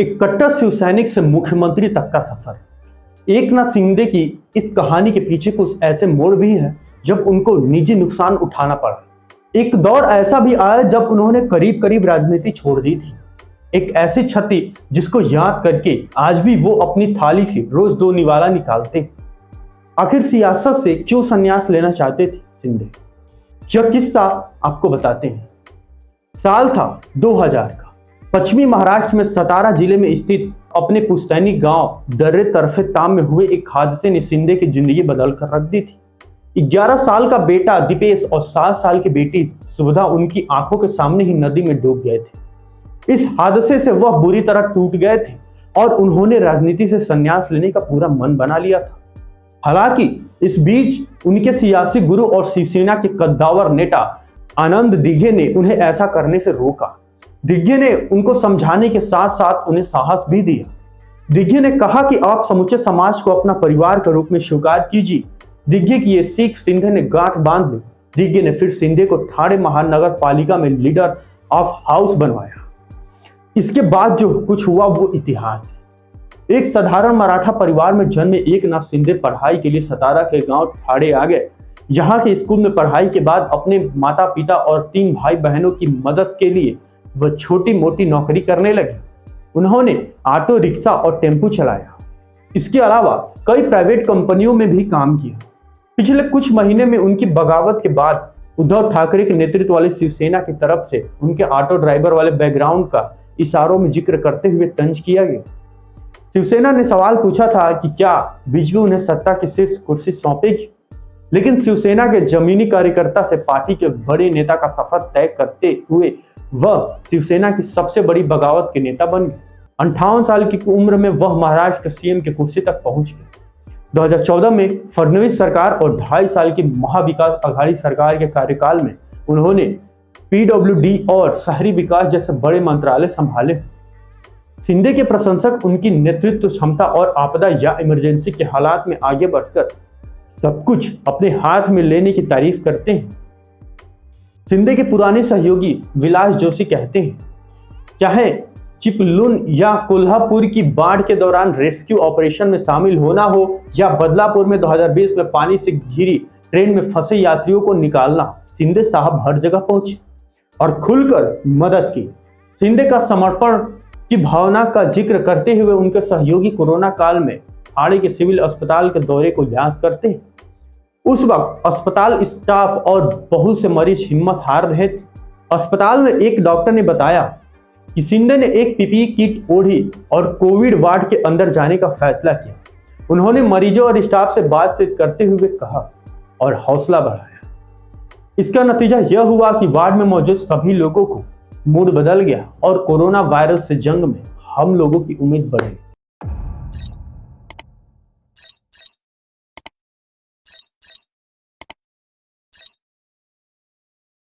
एक कट्टर शिव सैनिक से मुख्यमंत्री तक का सफर। एकनाथ शिंदे की इस कहानी के पीछे कुछ ऐसे मोड़ भी हैं जब उनको निजी नुकसान उठाना पड़ा। एक दौर ऐसा भी आया जब उन्होंने करीब करीब राजनीति छोड़ दी थी। एक ऐसी क्षति जिसको याद करके आज भी वो अपनी थाली से रोज 2 निवाला निकालते। आखिर सियासत से क्यों संन्यास लेना चाहते थे शिंदे? यह किस्सा आपको बताते हैं। साल था 2000 का। पश्चिमी महाराष्ट्र में सतारा जिले में स्थित अपने पुश्तैनी गांव दर्रे तरफे ताम में हुए एक हादसे ने शिंदे की जिंदगी बदल कर रख दी थी। 11 साल का बेटा दीपेश और 7 साल की बेटी सुविधा उनकी आंखों के सामने ही नदी में डूब गए थे। इस हादसे से वह बुरी तरह टूट गए थे और उन्होंने राजनीति से संन्यास लेने का पूरा मन बना लिया था। हालांकि इस बीच उनके सियासी गुरु और शिवसेना के कद्दावर नेता आनंद दिघे ने उन्हें ऐसा करने से रोका। दिघे ने उनको समझाने के साथ साथ उन्हें साहस भी दिया। दिघे ने कहा कि आप समूचे समाज को अपना परिवार के रूप में स्वीकार कीजिए। दिघे की ये सीख शिंदे ने गांठ बांध ली। दिघे ने फिर शिंदे को ठाणे महानगर पालिका में लीडर ऑफ हाउस बनवाया। इसके बाद जो कुछ हुआ वो इतिहास है। एक साधारण मराठा परिवार में जन्मे एकनाथ शिंदे पढ़ाई के लिए सतारा के गांव ठाणे आ गए। यहाँ के स्कूल में पढ़ाई के बाद अपने माता पिता और 3 भाई बहनों की मदद के लिए वह छोटी मोटी नौकरी करने लगे। उन्होंने ऑटो रिक्शा और टेम्पू चलाया। इसके अलावा कई प्राइवेट कंपनियों में भी काम किया। पिछले कुछ महीने में उनकी बगावत के बाद उद्धव ठाकरे के नेतृत्व वाली शिवसेना की तरफ से उनके ऑटो ड्राइवर वाले बैकग्राउंड का इशारों में जिक्र करते हुए तंज किया गया। शिवसेना ने सवाल पूछा था कि क्या बीजेपी उन्हें सत्ता की शीर्ष कुर्सी सौंपेगी, लेकिन शिवसेना के जमीनी कार्यकर्ता से पार्टी के बड़े नेता का सफर तय करते हुए वह शिवसेना की सबसे बड़ी बगावत के नेता बन गए। 58 साल की उम्र में वह महाराष्ट्र के सीएम की कुर्सी तक पहुंच गए। 2014 में फडणवीस सरकार और 2.5 साल की महाविकास आघाड़ी सरकार के कार्यकाल में उन्होंने पीडब्ल्यूडी और शहरी विकास जैसे बड़े मंत्रालय संभाले। शिंदे के प्रशंसक उनकी नेतृत्व क्षमता और आपदा या इमरजेंसी के हालात में आगे बढ़कर सब कुछ अपने हाथ में लेने की तारीफ करते हैं। शिंदे के पुराने सहयोगी विलास जोशी कहते हैं, चाहे चिपलून या कोल्हापुर की बाढ़ के दौरान रेस्क्यू ऑपरेशन में शामिल होना हो या बदलापुर में 2020 में पानी से घिरी ट्रेन में फंसे यात्रियों को निकालना, शिंदे साहब हर जगह पहुंचे और खुलकर मदद की। शिंदे का समर्पण की भावना का जिक्र करते हुए उनके सहयोगी कोरोना काल में ठाणे के सिविल अस्पताल के दौरे को याद करते हैं। उस वक्त अस्पताल स्टाफ और बहुत से मरीज हिम्मत हार रहे थे। अस्पताल में एक डॉक्टर ने बताया कि शिंदे ने एक पीपीई किट ओढ़ी और कोविड वार्ड के अंदर जाने का फैसला किया। उन्होंने मरीजों और स्टाफ से बातचीत करते हुए कहा और हौसला बढ़ाया। इसका नतीजा यह हुआ कि वार्ड में मौजूद सभी लोगों को मूड बदल गया और कोरोना वायरस से जंग में हम लोगों की उम्मीद बढ़ गई।